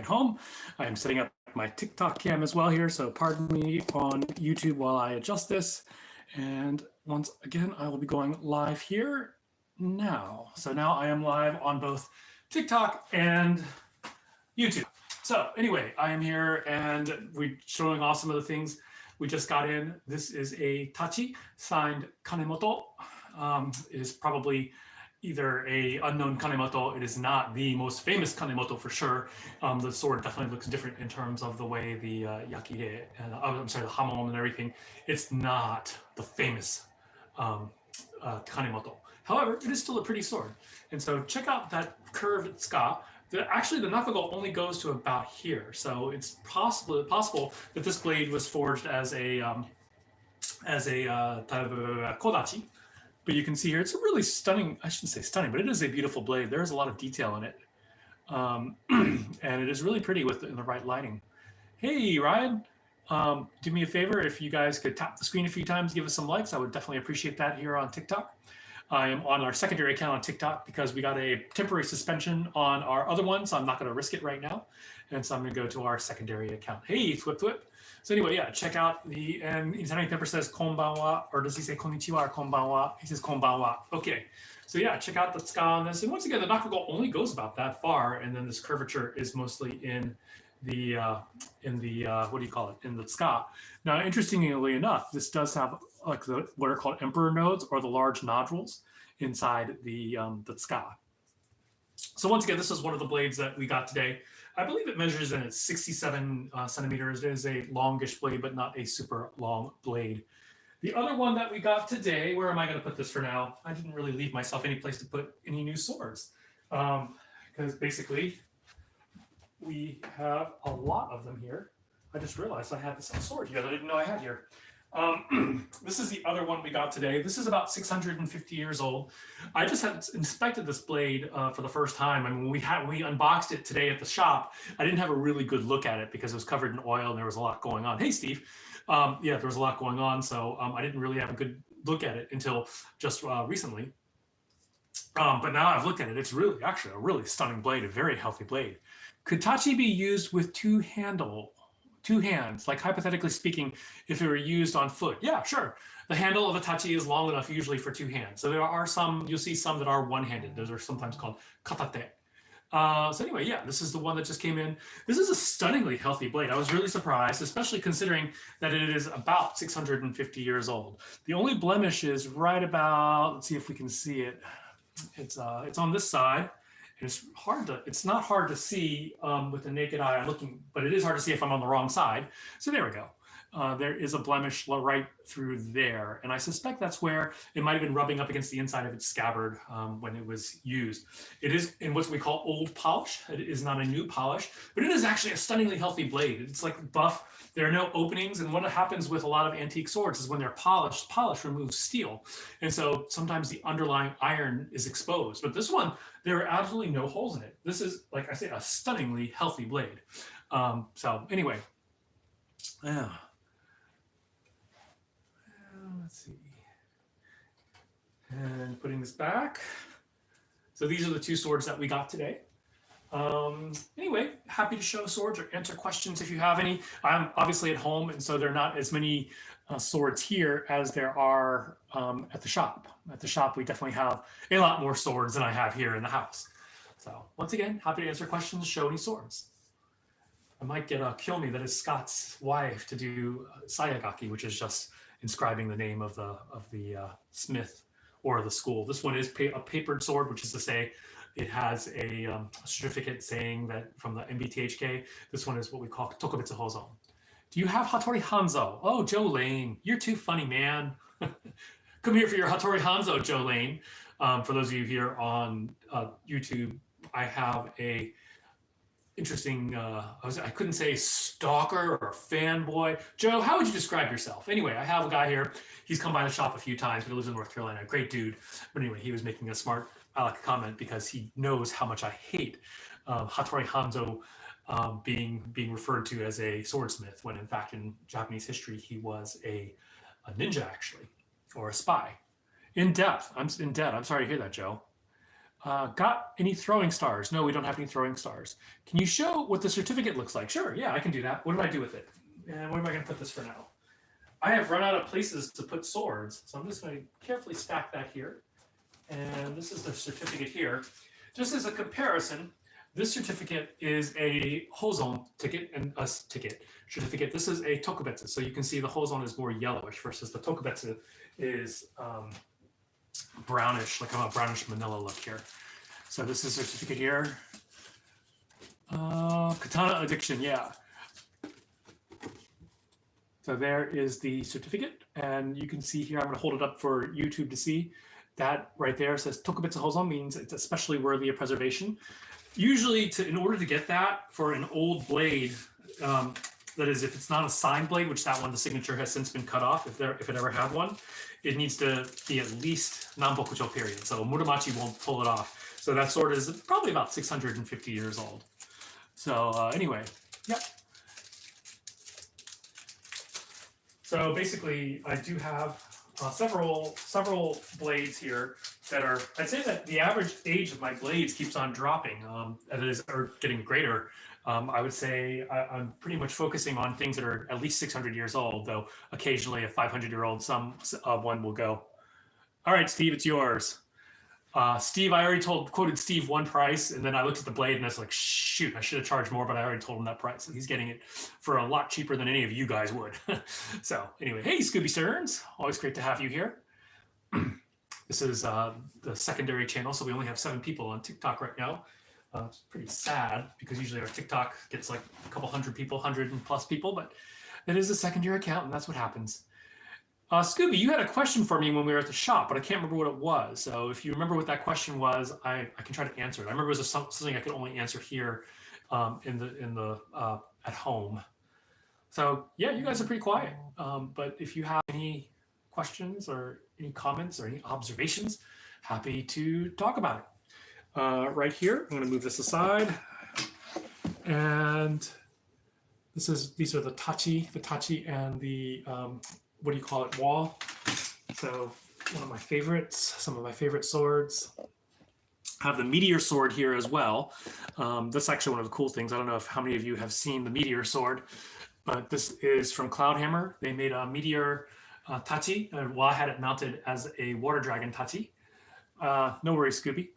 at home. I am setting up my TikTok cam as well here, so pardon me on YouTube while I adjust this. And once again, I will be going live here now. So now I am live on both TikTok and YouTube. So anyway, I am here and we're showing off some of the things we just got in. This is a tachi signed Kanemoto. It is probably either a unknown Kanemoto. It is not the most famous Kanemoto for sure. The sword definitely looks different in terms of the way the yakire, and the hamon and everything. It's not the famous Kanemoto. However, it is still a pretty sword. And so check out that curved tsuka. Actually, the nakago only goes to about here. So it's possible that this blade was forged as a kodachi. But you can see here, it's a really stunning, I shouldn't say stunning, but it is a beautiful blade. There's a lot of detail in it. And it is really pretty in the right lighting. Hey, Ryan, do me a favor. If you guys could tap the screen a few times, give us some likes. I would definitely appreciate that here on TikTok. I am on our secondary account on TikTok because we got a temporary suspension on our other one, so I'm not going to risk it right now. And so I'm going to go to our secondary account. Hey, Thwip Thwip. So anyway, yeah, check out and Italian Pepper says konbanwa, or does he say konnichiwa or konbanwa? He says konbanwa. Okay, so yeah, check out the tsuka on this. And once again, the nakago only goes about that far, and then this curvature is mostly in the what do you call it, in the tsuka. Now, interestingly enough, this does have like what are called emperor nodes, or the large nodules inside the tsuka. So once again, this is one of the blades that we got today. I believe it measures in at 67 centimeters. It is a longish blade, but not a super long blade. The other one that we got today, where am I going to put this for now? I didn't really leave myself any place to put any new swords, because basically we have a lot of them here. I just realized I had this sword here that I didn't know I had here. This is the other one we got today. This is about 650 years old. I just had inspected this blade for the first time. I mean, we unboxed it today at the shop. I didn't have a really good look at it because it was covered in oil and there was a lot going on. Hey, Steve. Yeah, there was a lot going on, so I didn't really have a good look at it until just recently. But now I've looked at it. It's really, actually, a really stunning blade, a very healthy blade. Could tachi be used with two hands, like hypothetically speaking, if it were used on foot? Yeah, sure. The handle of a tachi is long enough usually for two hands. So there are some, you'll see some that are one-handed. Those are sometimes called katate. So anyway, yeah, this is the one that just came in. This is a stunningly healthy blade. I was really surprised, especially considering that it is about 650 years old. The only blemish is right about, let's see if we can see it. It's on this side. It's not hard to see with the naked eye. I'm looking, but it is hard to see if I'm on the wrong side. So there we go. There is a blemish right through there. And I suspect that's where it might have been rubbing up against the inside of its scabbard when it was used. It is in what we call old polish. It is not a new polish, but it is actually a stunningly healthy blade. It's like buff. There are no openings. And what happens with a lot of antique swords is when they're polished, polish removes steel. And so sometimes the underlying iron is exposed. But this one, there are absolutely no holes in it. This is, like I say, a stunningly healthy blade. So anyway, yeah. Let's see. And putting this back. So these are the two swords that we got today. Anyway, happy to show swords or answer questions if you have any. I'm obviously at home, and so there are not as many swords here as there are at the shop. At the shop, we definitely have a lot more swords than I have here in the house. So once again, happy to answer questions, show any swords. I might get kill me, that is Scott's wife, to do sayagaki, which is just inscribing the name of the smith or the school. This one is a papered sword, which is to say it has a certificate saying that from the MBTHK. This one is what we call Tokubetsu Hozo. Do you have Hattori Hanzo? Oh, Joe Lane, you're too funny, man. Come here for your Hattori Hanzo, Joe Lane. For those of you here on YouTube, I have a interesting, I couldn't say stalker or fanboy. Joe, how would you describe yourself? Anyway, I have a guy here. He's come by the shop a few times, but he lives in North Carolina. Great dude. But anyway, he was making a smart Alec comment because he knows how much I hate Hattori Hanzo being referred to as a swordsmith, when in fact in Japanese history he was a ninja, actually, or a spy. In depth. I'm sorry to hear that, Joe. Got any throwing stars? No, we don't have any throwing stars. Can you show what the certificate looks like? Sure, yeah, I can do that. What do I do with it? And where am I going to put this for now? I have run out of places to put swords, so I'm just going to carefully stack that here. And this is the certificate here. Just as a comparison, this certificate is a Hozon ticket and a certificate. This is a Tokubetsu, so you can see the Hozon is more yellowish versus the Tokubetsu is brownish, like a brownish manila look here. So this is a certificate here. Katana addiction, yeah. So there is the certificate, and you can see here, I'm going to hold it up for YouTube to see. That right there says Tokubetsu Hozon, means it's especially worthy of preservation. Usually, in order to get that for an old blade, that is, if it's not a signed blade, which that one, the signature has since been cut off, if it ever had one, it needs to be at least Nanbokucho period. So Muramachi won't pull it off. So that sword is probably about 650 years old. So anyway, yep. So basically, I do have several blades here that are, I'd say that the average age of my blades keeps on dropping, or getting greater. I would say I'm pretty much focusing on things that are at least 600 years old, though occasionally a 500-year-old one will go. All right, Steve, it's yours. Steve, I already quoted Steve one price, and then I looked at the blade and I was like, shoot, I should have charged more, but I already told him that price. So he's getting it for a lot cheaper than any of you guys would. So anyway, hey, Scooby Stearns, always great to have you here. This is the secondary channel, so we only have 7 people on TikTok right now. It's pretty sad because usually our TikTok gets like a couple hundred people, 100+ people, but it is a secondary account, and that's what happens. Scooby, you had a question for me when we were at the shop, but I can't remember what it was. So if you remember what that question was, I can try to answer it. I remember it was something I could only answer here at home. So yeah, you guys are pretty quiet. But if you have any questions or any comments or any observations, happy to talk about it. Right here, I'm going to move this aside, and these are the tachi and the what do you call it, wall. So one of my favorites, some of my favorite swords. I have the meteor sword here as well. That's actually one of the cool things. I don't know how many of you have seen the meteor sword, but this is from Cloudhammer. They made a meteor tachi, and I had it mounted as a water dragon tachi. No worries, Scooby.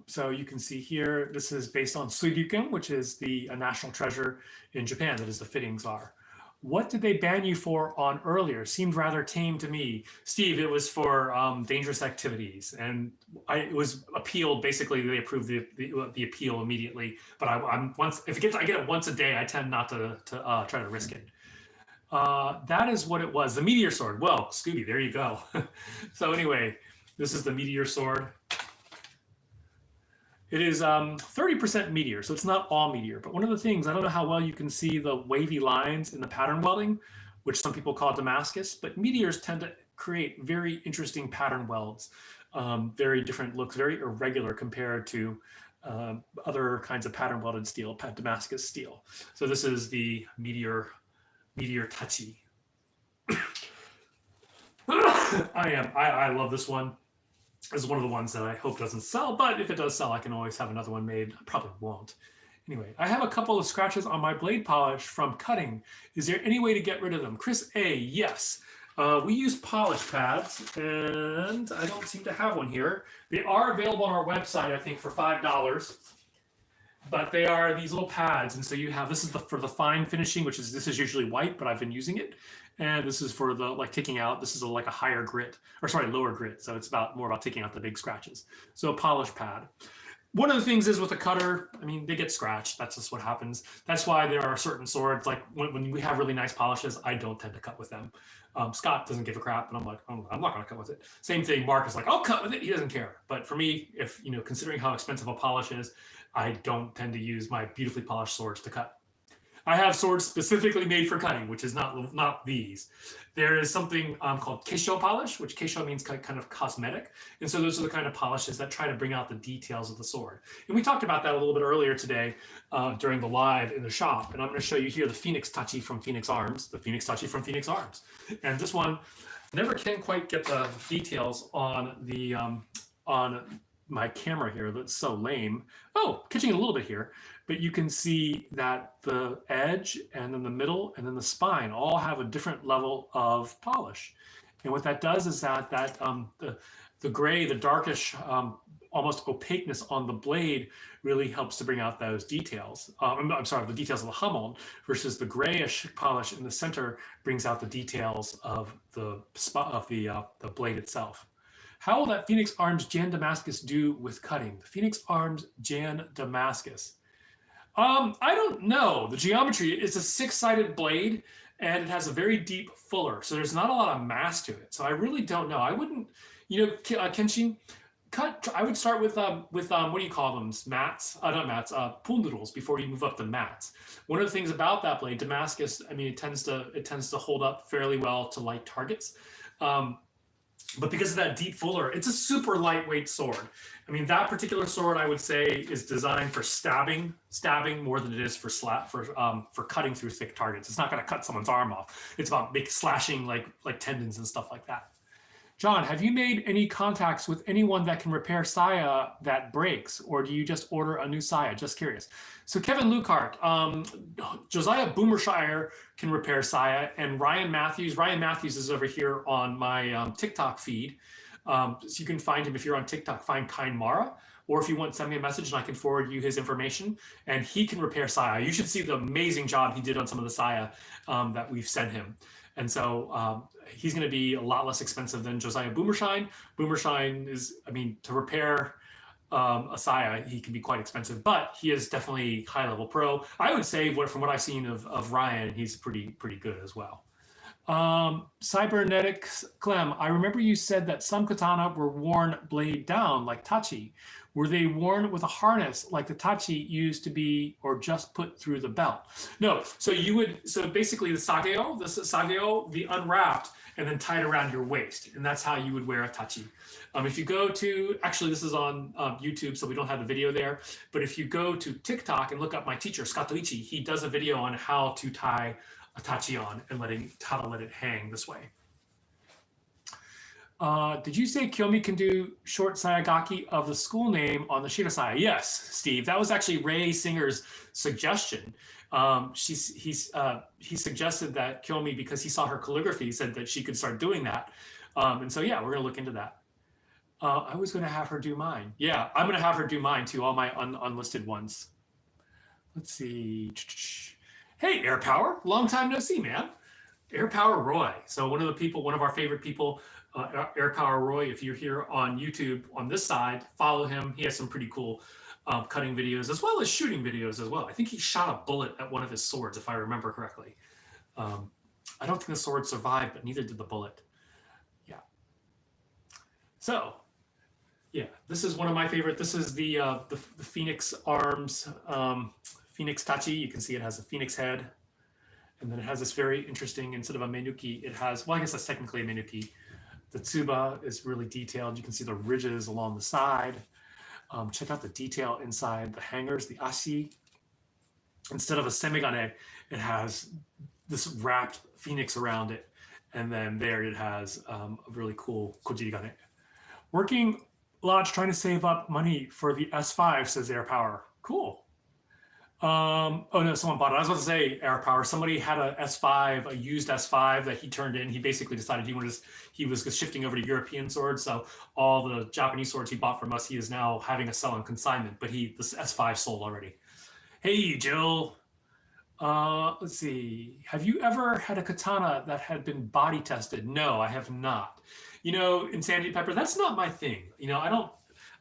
So you can see here, this is based on Suiryuken, which is the national treasure in Japan. That is the fittings are. What did they ban you for on earlier? Seemed rather tame to me. Steve, it was for dangerous activities, and it was appealed. Basically, they approved the appeal immediately. But I get it once a day, I tend not to try to risk it. That is what it was. The meteor sword. Well, Scooby, there you go. So anyway, this is the meteor sword. It is 30% meteor, so it's not all meteor. But one of the things, I don't know how well you can see the wavy lines in the pattern welding, which some people call Damascus, but meteors tend to create very interesting pattern welds, very different looks, very irregular compared to other kinds of pattern welded steel, Damascus steel. So this is the meteor tachi. I love this one. This is one of the ones that I hope doesn't sell, but if it does sell, I can always have another one made. I probably won't. Anyway, I have a couple of scratches on my blade polish from cutting. Is there any way to get rid of them? Chris A, yes. We use polish pads, and I don't seem to have one here. They are available on our website, I think, for $5. But they are these little pads, and so you have, this is for the fine finishing, this is usually white, but I've been using it. And this is for the taking out, this is like a higher grit, lower grit. So it's more about taking out the big scratches. So a polish pad. One of the things is with a cutter, I mean, they get scratched. That's just what happens. That's why there are certain swords, like when we have really nice polishes, I don't tend to cut with them. Scott doesn't give a crap, and I'm like, oh, I'm not going to cut with it. Same thing, Mark is like, I'll cut with it. He doesn't care. But for me, if considering how expensive a polish is, I don't tend to use my beautifully polished swords to cut. I have swords specifically made for cutting, which is not these. There is something called keisho polish, which keisho means kind of cosmetic. And so those are the kind of polishes that try to bring out the details of the sword. And we talked about that a little bit earlier today during the live in the shop. And I'm going to show you here the Phoenix Tachi from Phoenix Arms, And this one, never can quite get the details on the my camera here that's so lame. Oh, catching it a little bit here, but you can see that the edge and then the middle and then the spine all have a different level of polish. And what that does is the gray, the darkish, almost opaqueness on the blade really helps to bring out those details. I'm sorry, the details of the Hummel versus the grayish polish in the center brings out the details of the spot of the blade itself. How will that Phoenix Arms Jan Damascus do with cutting? The Phoenix Arms Jan Damascus. I don't know. The geometry is a 6-sided blade, and it has a very deep fuller, so there's not a lot of mass to it. So I really don't know. I wouldn't, Kenshin, cut. I would start with what do you call them? Mats? Not mats. Pool noodles before you move up to mats. One of the things about that blade, Damascus, I mean, it tends to hold up fairly well to light targets. But because of that deep fuller, it's a super lightweight sword. I mean, that particular sword, I would say, is designed for stabbing more than it is for cutting through thick targets. It's not going to cut someone's arm off. It's about slashing like tendons and stuff like that. John, have you made any contacts with anyone that can repair saya that breaks, or do you just order a new saya? Just curious. So Kevin Lucart, Josiah Boomershire can repair saya, and Ryan Matthews is over here on my TikTok feed. So you can find him if you're on TikTok, find Kind Mara, or if you want, send me a message and I can forward you his information, and he can repair saya. You should see the amazing job he did on some of the saya that we've sent him. And so he's going to be a lot less expensive than Josiah Boomershine. Boomershine is, I mean, to repair a saya, he can be quite expensive, but he is definitely high-level pro. I would say, from what I've seen of Ryan, he's pretty good as well. Cybernetics Clem, I remember you said that some katana were worn blade down, like tachi. Were they worn with a harness like the tachi used to be, or just put through the belt? No, so basically the sageo, the unwrapped, and then tied around your waist. And that's how you would wear a tachi. If you go to, actually this is on YouTube, so we don't have the video there, but if you go to TikTok and look up my teacher, Skatoichi, he does a video on how to tie a tachi on and how to let it hang this way. Did you say Kiyomi can do short sayagaki of the school name on the shirasaya? Yes, Steve. That was actually Ray Singer's suggestion. He suggested that Kiyomi, because he saw her calligraphy, said that she could start doing that. And so, yeah, we're going to look into that. I was going to have her do mine. Yeah, I'm going to have her do mine too, all my unlisted ones. Let's see. Hey, Air Power. Long time no see, man. Air Power Roy. So one of our favorite people, Air Power Roy, if you're here on YouTube on this side, follow him. He has some pretty cool cutting videos as well as shooting videos as well. I think he shot a bullet at one of his swords, if I remember correctly. I don't think the sword survived, but neither did the bullet. Yeah. So, yeah, this is one of my favorite. This is the Phoenix Arms Phoenix Tachi. You can see it has a phoenix head. And then it has this very interesting, instead of a menuki, it has, well, I guess that's technically a menuki. The tsuba is really detailed. You can see the ridges along the side. Check out the detail inside the hangers, the ashi. Instead of a semigane, it has this wrapped phoenix around it. And then there it has a really cool kojigane. Working Lodge trying to save up money for the S5, says Air Power. Cool. Oh no, someone bought it. I was about to say Air Power. Somebody had a S5, a used S5 that he turned in. He basically decided he was shifting over to European swords. So all the Japanese swords he bought from us, he is now having a sell on consignment. But the S5 sold already. Hey Jill. Let's see. Have you ever had a katana that had been body tested? No, I have not. Insanity Pepper, that's not my thing. I know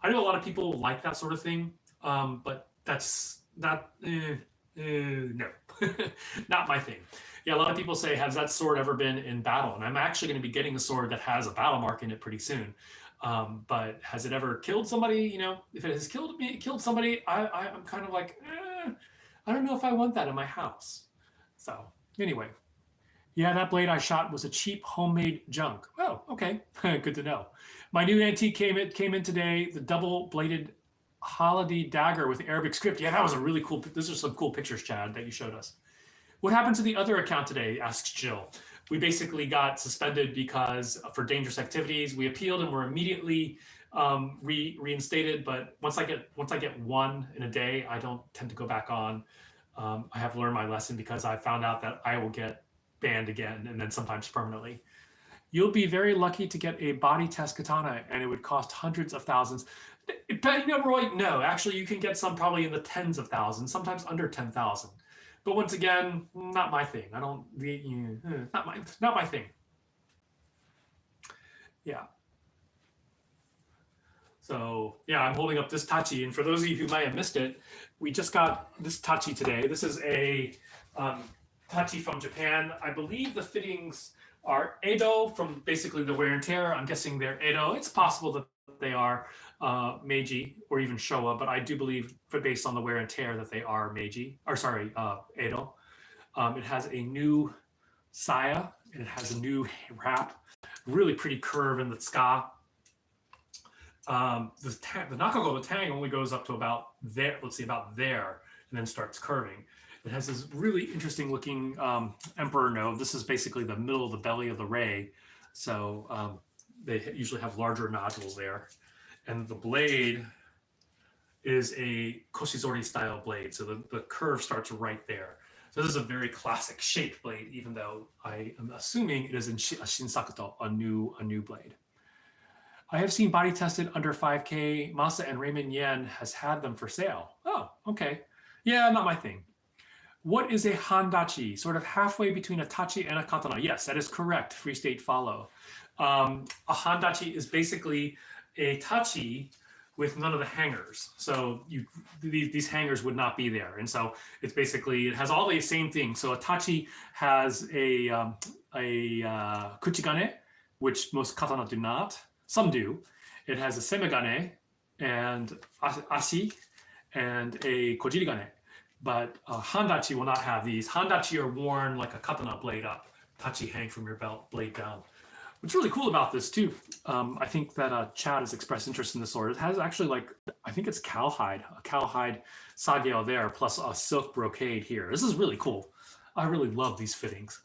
a lot of people like that sort of thing, but that's not, no, not my thing. Yeah, a lot of people say, has that sword ever been in battle? And I'm actually going to be getting a sword that has a battle mark in it pretty soon. But has it ever killed somebody? If it has killed somebody, I'm kind of like, I don't know if I want that in my house. So anyway, yeah, that blade I shot was a cheap homemade junk. Oh, okay, good to know. My new antique came in today, the double-bladed holiday dagger with Arabic script. Yeah, that was a really cool. Those are some cool pictures, Chad, that you showed us. What happened to the other account today? Asks Jill. We basically got suspended because for dangerous activities. We appealed and were immediately reinstated, but once I get one in a day, I don't tend to go back on. I have learned my lesson because I found out that I will get banned again, and then sometimes permanently. You'll be very lucky to get a body test katana, and it would cost hundreds of thousands. But you know, Roy, no, actually, you can get some probably in the tens of thousands, sometimes under 10,000. But once again, not my thing. I don't, not my thing. Yeah. So yeah, I'm holding up this tachi, and for those of you who might have missed it, we just got this tachi today. This is a tachi from Japan. I believe the fittings are Edo from basically the wear and tear. I'm guessing they're Edo. It's possible that they are Meiji or even Showa, but I do believe, based on the wear and tear, that they are Meiji, or sorry, Edo. It has a new saya, and it has a new wrap, really pretty curve in the ska. The Nakago, the tang only goes up to about there, let's see, about there, and then starts curving. It has this really interesting looking emperor node. This is basically the middle of the belly of the ray. So they usually have larger nodules there. And the blade is a koshizori style blade. So the curve starts right there. So this is a very classic shaped blade, even though I am assuming it is in a Shinsakuto, a new blade. I have seen body tested under 5K. Masa and Raymond Yen has had them for sale. Oh, okay. Yeah, not my thing. What is a handachi? Sort of halfway between a tachi and a katana. Yes, that is correct. Free State follow. A handachi is basically a tachi with none of the hangers. So these hangers would not be there. And so it's basically, it has all the same things. So a tachi has a kuchigane, which most katana do not. Some do. It has a semegane and ashi and a kojirigane. But handachi will not have these. Handachi are worn like a katana blade up. Tachi hang from your belt, blade down. What's really cool about this too, I think that Chad has expressed interest in this sword. It has actually, like, I think it's cowhide, a cowhide sageo there, plus a silk brocade here. This is really cool. I really love these fittings.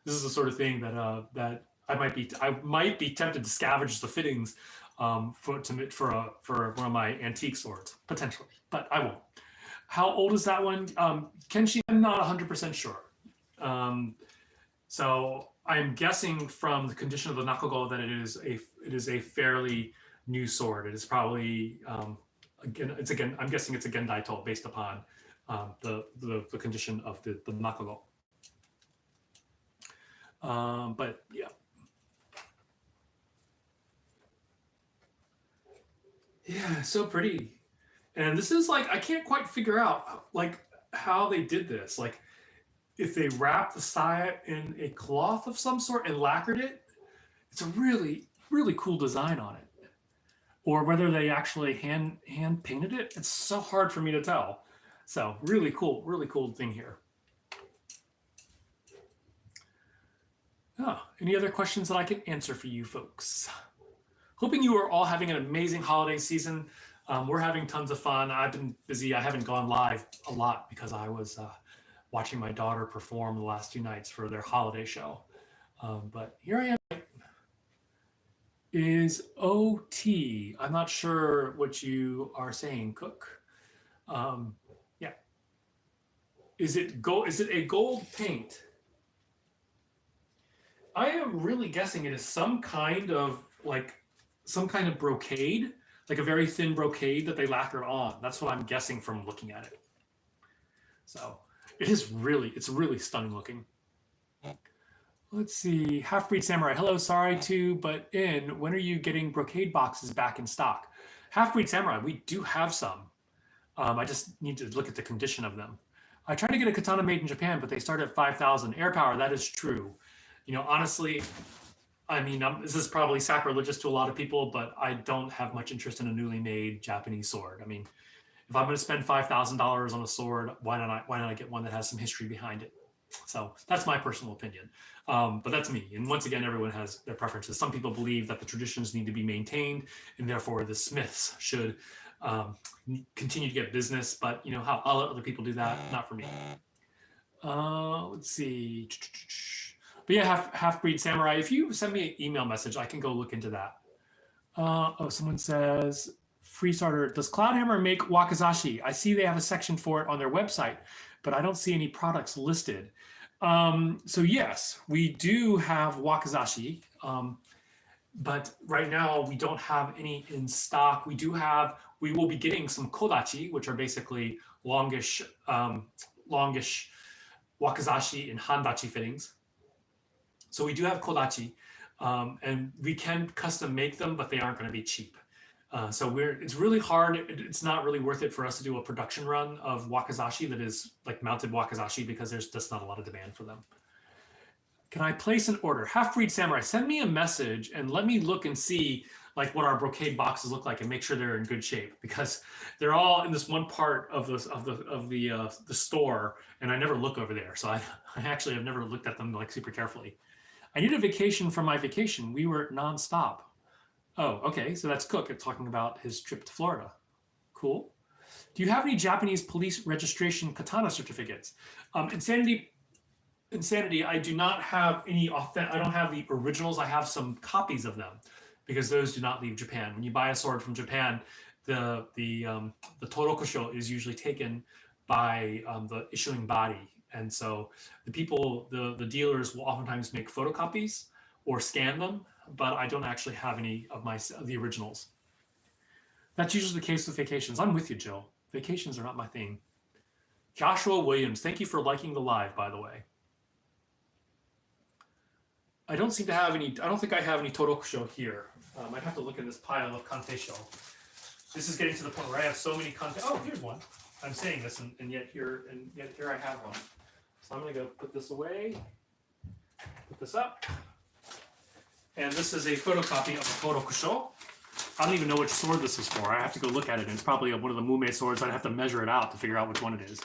This is the sort of thing that that I might be tempted to scavenge the fittings for one of my antique swords potentially, but I won't. How old is that one? Kenshi, I'm not 100% sure. So I'm guessing from the condition of the Nakago that it is a fairly new sword. It is probably I'm guessing it's a Gendaito based upon the condition of the Nakago. But yeah. Yeah, so pretty. And this is like, I can't quite figure out like how they did this. Like if they wrapped the saya in a cloth of some sort and lacquered it, it's a really, really cool design on it. Or whether they actually hand painted it, it's so hard for me to tell. So really cool thing here. Oh, any other questions that I can answer for you folks? Hoping you are all having an amazing holiday season. We're having tons of fun. I've been busy. I haven't gone live a lot because I was watching my daughter perform the last 2 nights for their holiday show. But here I am. Is OT. I'm not sure what you are saying, Cook. Yeah. Is it gold? Is it a gold paint? I am really guessing it is some kind of brocade, like a very thin brocade that they lacquered on. That's what I'm guessing from looking at it. So it's really stunning looking. Let's see, Half-Breed Samurai. Hello, sorry to butt in. When are you getting brocade boxes back in stock? Half-Breed Samurai, we do have some. I just need to look at the condition of them. I tried to get a katana made in Japan, but they start at 5,000. Air power, that is true. You know, honestly, I mean, this is probably sacrilegious to a lot of people, but I don't have much interest in a newly made Japanese sword. I mean, if I'm going to spend $5,000 on a sword, why don't I get one that has some history behind it? So that's my personal opinion. But that's me. And once again, everyone has their preferences. Some people believe that the traditions need to be maintained, and therefore the smiths should continue to get business. But you know, how I'll let other people do that. Not for me. Let's see. But yeah, Half-Breed Samurai, if you send me an email message, I can go look into that. Oh, someone says, free starter, does Cloudhammer make wakizashi? I see they have a section for it on their website, but I don't see any products listed. So yes, we do have wakizashi, but right now we don't have any in stock. We will be getting some kodachi, which are basically longish, longish wakizashi and handachi fittings. So we do have kodachi, and we can custom make them, but they aren't going to be cheap. So it's really hard. It's not really worth it for us to do a production run of wakizashi that is like mounted wakizashi because there's just not a lot of demand for them. Can I place an order? Half-breed Samurai, send me a message and let me look and see like what our brocade boxes look like and make sure they're in good shape, because they're all in this one part of the store, and I never look over there. So I actually have never looked at them like super carefully. I need a vacation from my vacation. We were nonstop. Oh, okay. So that's Cook talking about his trip to Florida. Cool. Do you have any Japanese police registration katana certificates? Insanity, I do not have any I don't have the originals. I have some copies of them because those do not leave Japan. When you buy a sword from Japan, the torokusho is usually taken by the issuing body, and so the dealers will oftentimes make photocopies or scan them, but I don't actually have any of the originals. That's usually the case with vacations. I'm with you, Jill. Vacations are not my thing. Joshua Williams, thank you for liking the live, by the way. I don't seem to have any. I don't think I have any Torokusho here. I'd have to look in this pile of Kantesho. This is getting to the point where I have so many Kante. Oh, here's one. I'm saying this, and yet here I have one. So I'm going to go put this away. Put this up. And this is a photocopy of the Torokusho. I don't even know which sword this is for. I have to go look at it. And it's probably one of the Mume swords. I'd have to measure it out to figure out which one it is.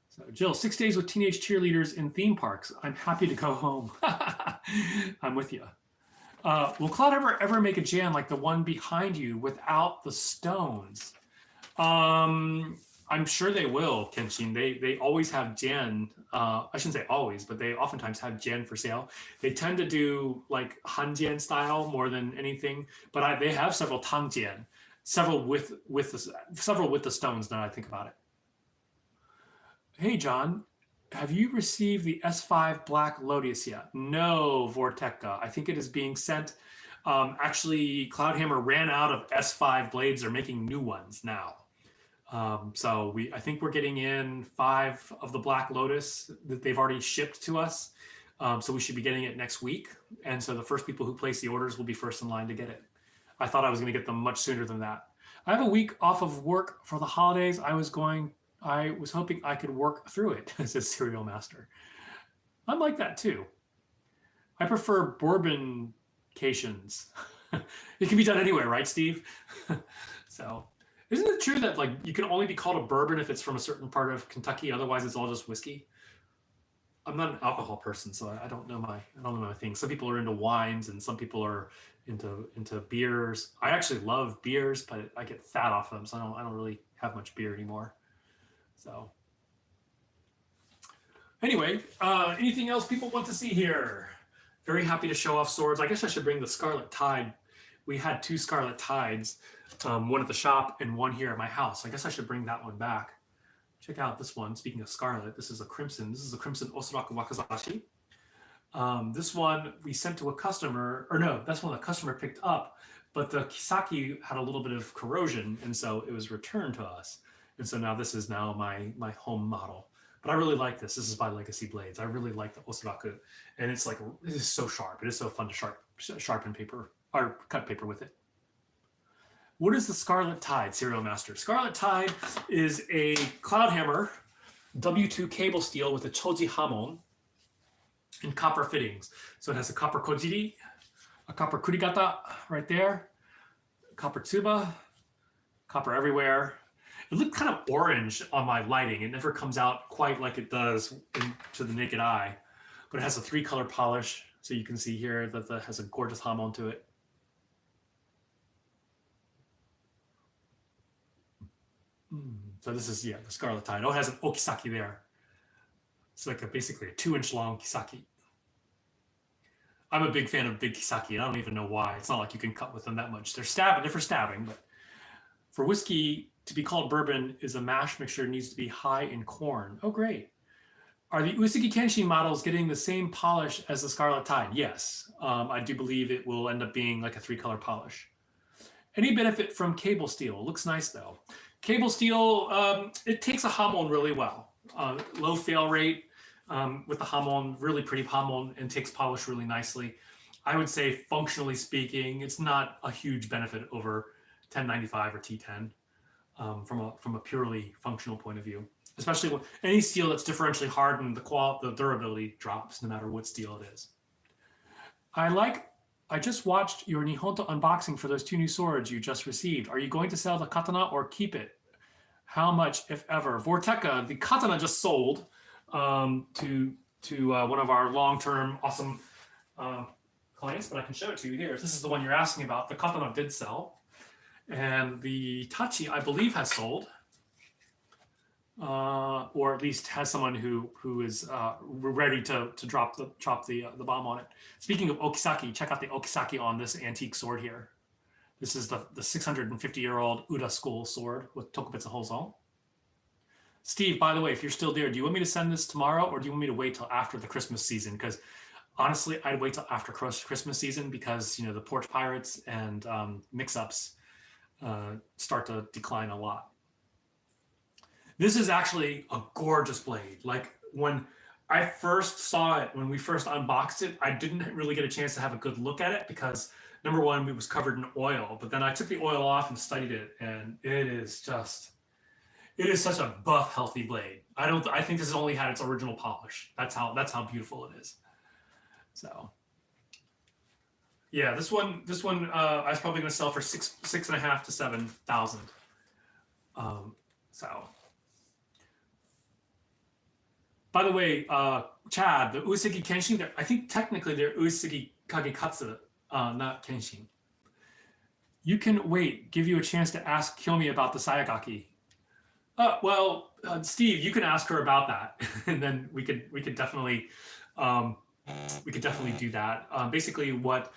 So, Jill, 6 days with teenage cheerleaders in theme parks. I'm happy to go home. I'm with you. Will Cloudhammer ever make a Jan like the one behind you without the stones? I'm sure they will, Kenshin. They always have Jan. I shouldn't say always, but they oftentimes have Jan for sale. They tend to do like Hanjian style more than anything, but they have several Tangjian, several with the stones. Now I think about it. Hey, John, have you received the S5 Black Lotus yet? No, Vorteca. I think it is being sent. Actually, Cloudhammer ran out of S5 blades. They're making new ones now. So I think we're getting in 5 of the Black Lotus that they've already shipped to us. So we should be getting it next week. And so the first people who place the orders will be first in line to get it. I thought I was going to get them much sooner than that. I have a week off of work for the holidays. I was hoping I could work through it, says Serial Master. I'm like that too. I prefer bourbon-cations. It can be done anywhere, right, Steve? So, isn't it true that like you can only be called a bourbon if it's from a certain part of Kentucky? Otherwise, it's all just whiskey. I'm not an alcohol person, so I don't know my thing. Some people are into wines, and some people are into beers. I actually love beers, but I get fat off them, so I don't really have much beer anymore. So anyway, anything else people want to see here? Very happy to show off swords. I guess I should bring the Scarlet Tide. We had 2 Scarlet Tides, one at the shop and one here at my house. I guess I should bring that one back. Check out this one. Speaking of Scarlet, this is a Crimson. This is a Crimson Osuraku Wakizashi. This one we sent to a customer, or no, that's one the customer picked up, but the Kisaki had a little bit of corrosion, and so it was returned to us. And so now this is my home model. But I really like this. This is by Legacy Blades. I really like the Osuraku. And it's like, it is so sharp. It is so fun to sharpen paper, or cut paper with it. What is the Scarlet Tide, Serial Master? Scarlet Tide is a Cloudhammer W2 cable steel with a Choji Hamon and copper fittings. So it has a copper kojiri, a copper kurigata right there, copper tsuba, copper everywhere. It looked kind of orange on my lighting. It never comes out quite like it does to the naked eye, but it has a 3-color polish. So you can see here that it has a gorgeous hamon to it. So this is, the Scarlet Tide. Oh, it has an okisaki there. It's like basically a 2-inch long kisaki. I'm a big fan of big kisaki. I don't even know why. It's not like you can cut with them that much. They're for stabbing, but for whiskey to be called bourbon is a mash mixture needs to be high in corn. Oh, great. Are the Usagi Kenshin models getting the same polish as the Scarlet Tide? Yes. I do believe it will end up being like a 3-color polish. Any benefit from cable steel? Looks nice though. Cable steel, it takes a hamon really well. Low fail rate with the hamon, really pretty hamon, and takes polish really nicely. I would say, functionally speaking, it's not a huge benefit over 1095 or T10 from a purely functional point of view. Especially when any steel that's differentially hardened, the durability drops no matter what steel it is. I just watched your Nihonto unboxing for those 2 new swords you just received. Are you going to sell the katana or keep it? How much, if ever? Vorteca, the katana just sold to one of our long-term awesome clients, but I can show it to you here. If this is the one you're asking about, the katana did sell. And the tachi, I believe, has sold. Or at least has someone who is ready to drop the bomb on it. Speaking of okisaki, check out the okisaki on this antique sword here. This is the 650-year-old Uda school sword with Tokubetsu Hozo. Steve, by the way, if you're still there, do you want me to send this tomorrow or do you want me to wait till after the Christmas season? Because honestly, I'd wait till after Christmas season because the porch pirates and mix-ups start to decline a lot. This is actually a gorgeous blade. Like when I first saw it, when we first unboxed it, I didn't really get a chance to have a good look at it because number one, it was covered in oil, but then I took the oil off and studied it and it is such a buff, healthy blade. I think this has only had its original polish. That's how beautiful it is. So yeah, this one I was probably going to sell for $6,500 to $7,000. So. By the way, Chad, the Usagi Kenshin, I think technically they're Usagi Kagekatsu, not Kenshin. You can wait, give you a chance to ask Kyomi about the Sayagaki. Well, Steve, you can ask her about that, and then we could definitely do that. Basically, what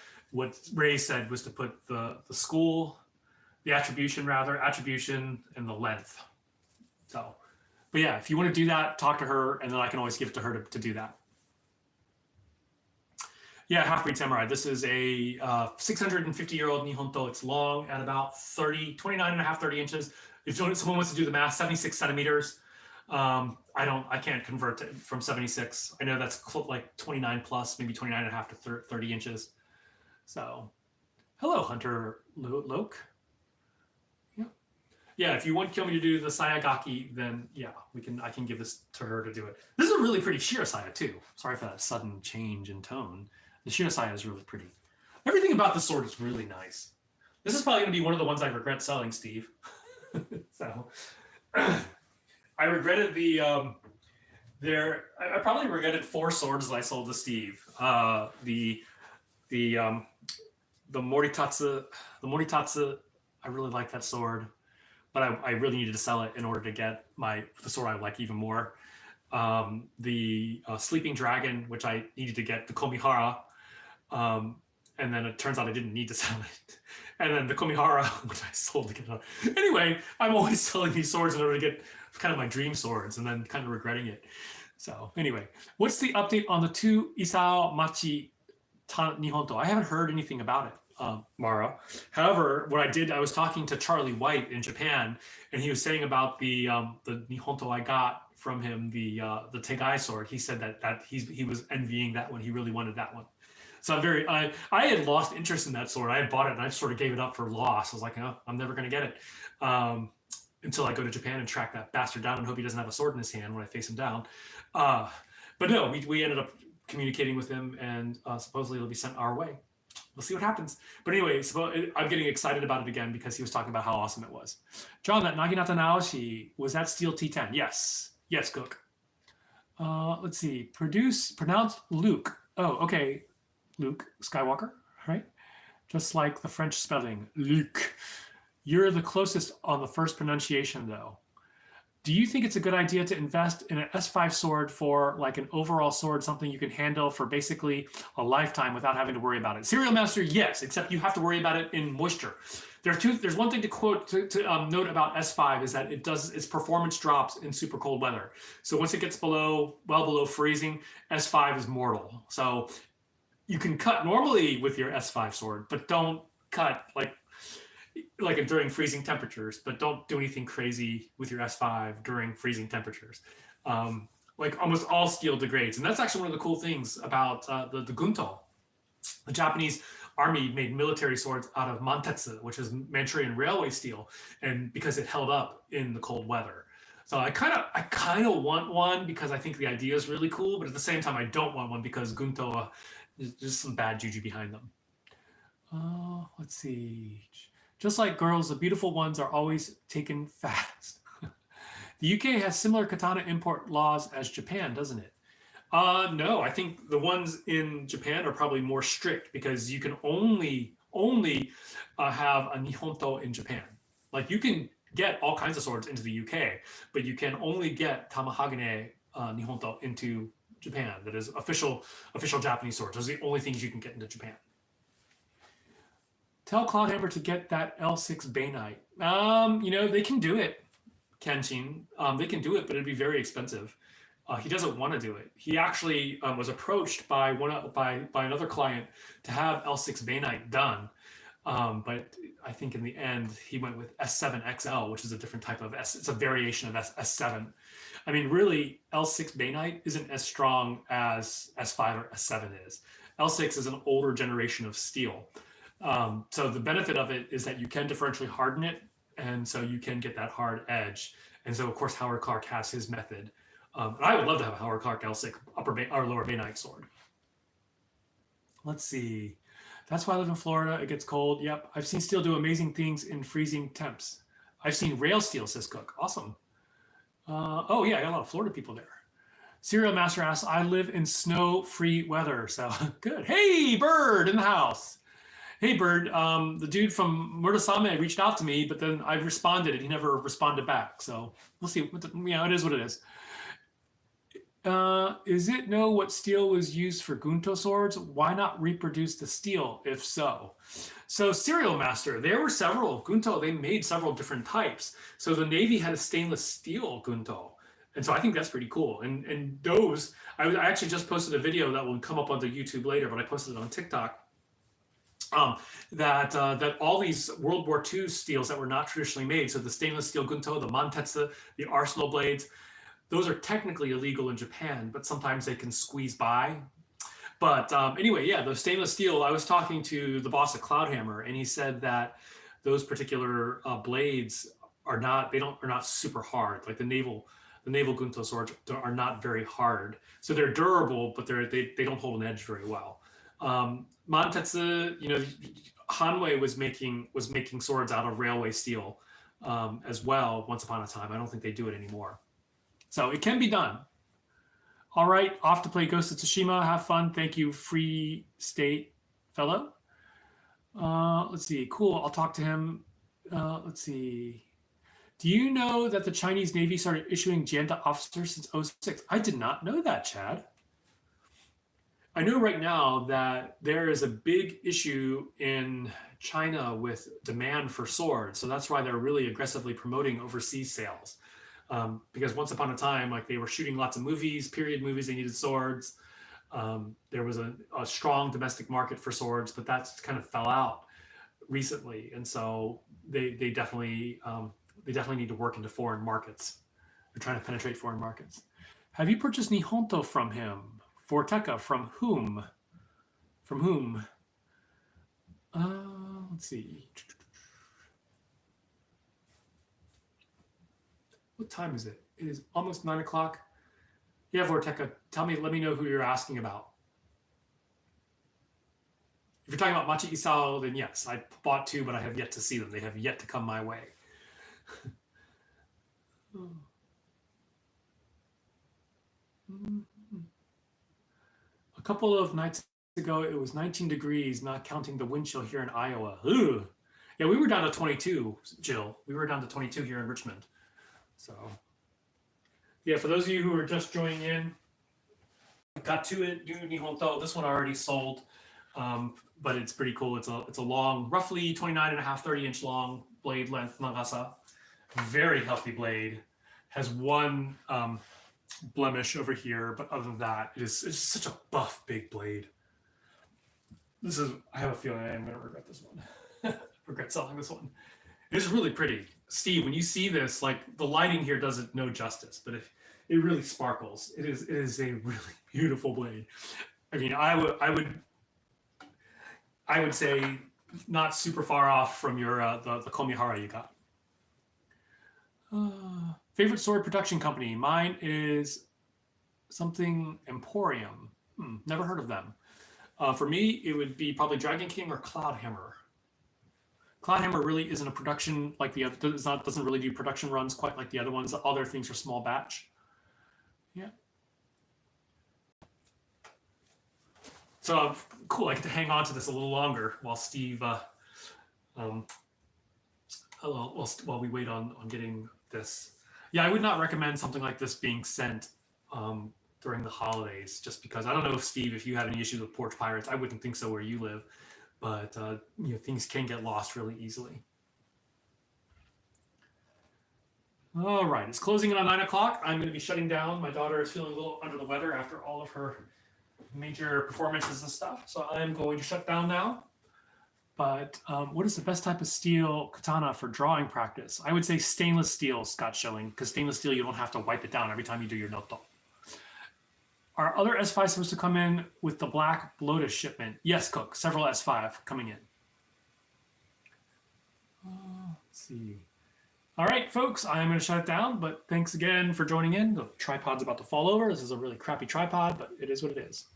Ray said was to put the attribution, and the length. So. But yeah, if you want to do that, talk to her, and then I can always give it to her to do that. Yeah, Half-Breed Samurai. This is a 650-year-old Nihonto. It's long at about 30 inches. If someone wants to do the math, 76 centimeters. I can't convert from 76. I know that's like 29 plus, maybe 29 and a half to 30 inches. So, hello, Hunter Loke. Yeah, if you want Kyomi to do the Sayagaki, then yeah, I can give this to her to do it. This is a really pretty Shirasaya too. Sorry for that sudden change in tone. The Shirasaya is really pretty. Everything about the sword is really nice. This is probably going to be one of the ones I regret selling, Steve. So I regretted I probably regretted 4 swords that I sold to Steve. The Moritatsu, I really like that sword. But I really needed to sell it in order to get the sword I like even more. The Sleeping Dragon, which I needed to get the Komihara, and then it turns out I didn't need to sell it. And then the Komihara, which I sold to get it. Anyway, I'm always selling these swords in order to get kind of my dream swords and then kind of regretting it. So anyway, what's the update on the 2 Isao Machi Nihonto? I haven't heard anything about it. Mara. However, what I was talking to Charlie White in Japan, and he was saying about the Nihonto I got from him, the Tegai sword. He said that he was envying that one. He really wanted that one. So I had lost interest in that sword. I had bought it and I sort of gave it up for loss. I was like, oh, I'm never going to get it until I go to Japan and track that bastard down and hope he doesn't have a sword in his hand when I face him down. But no, we ended up communicating with him, and supposedly it'll be sent our way. We'll see what happens. But anyway, I'm getting excited about it again because he was talking about how awesome it was. John, that Naginata Naoshi, was that steel T10? Yes. Yes, Cook. Let's see. Pronounced Luke. Oh, okay. Luke Skywalker, right? Just like the French spelling, Luke. You're the closest on the first pronunciation, though. Do you think it's a good idea to invest in an S5 sword for like an overall sword, something you can handle for basically a lifetime without having to worry about it? Serial Master, yes, except you have to worry about it in moisture. There's one thing to quote to note about S5 is that its performance drops in super cold weather. So once it gets well below freezing, S5 is mortal. So you can cut normally with your S5 sword, but don't cut like during freezing temperatures, but don't do anything crazy with your S5 during freezing temperatures. Like almost all steel degrades. And that's actually one of the cool things about the Gunto. The Japanese army made military swords out of mantetsu, which is Manchurian railway steel, and because it held up in the cold weather. So I kind of want one because I think the idea is really cool, but at the same time I don't want one because Gunto, there's just some bad juju behind them. Let's see. Just like girls, the beautiful ones are always taken fast. The UK has similar katana import laws as Japan, doesn't it? No, I think the ones in Japan are probably more strict because you can only have a nihonto in Japan. Like you can get all kinds of swords into the UK, but you can only get tamahagane nihonto into Japan. That is official Japanese swords. Those are the only things you can get into Japan. Tell Cloudhammer to get that L6 Bainite. They can do it, Kenshin. They can do it, but it'd be very expensive. He doesn't want to do it. He actually was approached by another client to have L6 Bainite done, but I think in the end he went with S7XL, which is a different type of S. It's a variation of S7. I mean, really, L6 Bainite isn't as strong as S5 or S7 is. L6 is an older generation of steel. So the benefit of it is that you can differentially harden it, and so you can get that hard edge. And so, of course, Howard Clark has his method. And I would love to have a Howard Clark L6 or lower Bainite sword. Let's see. That's why I live in Florida. It gets cold. Yep. I've seen steel do amazing things in freezing temps. I've seen rail steel, says Cook. Awesome. Oh, yeah. I got a lot of Florida people there. Serial Master asks, I live in snow-free weather. So good. Hey, Bird in the house. Hey, Bird, the dude from Murasame reached out to me, but then I responded and he never responded back. So we'll see. It is what it is. Is it know what steel was used for Gunto swords? Why not reproduce the steel, if so? So Serial Master, there were several Gunto. They made several different types. So the Navy had a stainless steel Gunto. And so I think that's pretty cool. And those, I actually just posted a video that will come up onto YouTube later, but I posted it on TikTok. That all these World War II steels that were not traditionally made, so the stainless steel Gunto, the mantetsu, the arsenal blades, those are technically illegal in Japan, but sometimes they can squeeze by. But anyway, yeah, those stainless steel, I was talking to the boss at Cloudhammer, and he said that those particular blades are not super hard. Like the naval Gunto swords are not very hard. So they're durable, but they don't hold an edge very well. Mantetsu, Hanwei was making swords out of railway steel as well once upon a time. I don't think they do it anymore. So it can be done. All right, off to play Ghost of Tsushima. Have fun. Thank you, Free State fellow. Let's see. Cool. I'll talk to him. Let's see. Do you know that the Chinese Navy started issuing Janda officers since 2006? I did not know that, Chad. I know right now that there is a big issue in China with demand for swords. So that's why they're really aggressively promoting overseas sales. Because once upon a time, like they were shooting lots of movies, period movies, they needed swords. There was a strong domestic market for swords, but that's kind of fell out recently. And so they definitely need to work into foreign markets. They're trying to penetrate foreign markets. Have you purchased Nihonto from him? Vorteca, from whom? From whom? Let's see. What time is it? It is almost 9 o'clock. Yeah, Vorteca, let me know who you're asking about. If you're talking about Machi Isao, then yes, I bought two, but I have yet to see them. They have yet to come my way. A couple of nights ago, it was 19 degrees, not counting the wind chill here in Iowa. Ugh. Yeah, we were down to 22, Jill. We were down to 22 here in Richmond. So Yeah, for those of you who are just joining in, Gatue du Nihonto. This one already sold, but it's pretty cool. It's a long, roughly 29.5, 30-inch long blade length nagasa. Very healthy blade. Has one blemish over here, but other than that, it's such a buff big blade. I have a feeling I am going to regret this one. Regret selling this one. It's really pretty. Steve, when you see this, like the lighting here does it no justice, but if it really sparkles, it is a really beautiful blade. I mean, I would say not super far off from your the Komihara you got. Favorite sword production company? Mine is something Emporium. Never heard of them. For me, it would be probably Dragon King or Cloudhammer. Cloudhammer really isn't a production like the other. Doesn't really do production runs quite like the other ones. The other things are small batch. Yeah. So cool. I get to hang on to this a little longer while Steve, while we wait on getting this. Yeah, I would not recommend something like this being sent during the holidays, just because I don't know if Steve, if you have any issues with porch pirates. I wouldn't think so where you live, but things can get lost really easily. All right, it's closing in on 9 o'clock. I'm going to be shutting down. My daughter is feeling a little under the weather after all of her major performances and stuff, so I'm going to shut down now. But what is the best type of steel katana for drawing practice? I would say stainless steel, Scott Schilling, because stainless steel, you don't have to wipe it down every time you do your noto. Are other S5 supposed to come in with the black Lotus shipment? Yes, Cook. Several S5 coming in. Let's see. All right, folks, I'm going to shut it down, but thanks again for joining in. The tripod's about to fall over. This is a really crappy tripod, but it is what it is.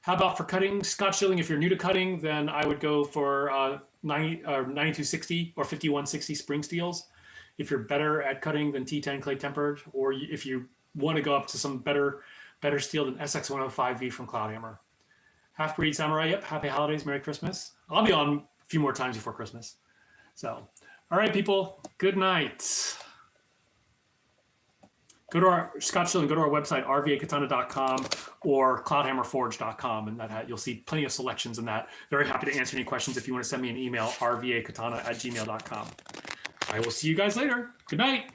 How about for cutting? Scott Schilling, if you're new to cutting, then I would go for 9260 or 5160 spring steels. If you're better at cutting than T10 clay tempered, or if you want to go up to some better steel than SX105V from Cloudhammer. Half-breed Samurai, yep, happy holidays, Merry Christmas. I'll be on a few more times before Christmas. So, all right, people, good night. Go to our, Scott Schilling, go to our website, rvakatana.com or cloudhammerforge.com, and you'll see plenty of selections in that. Very happy to answer any questions if you want to send me an email, rvakatana@gmail.com. I will see you guys later. Good night.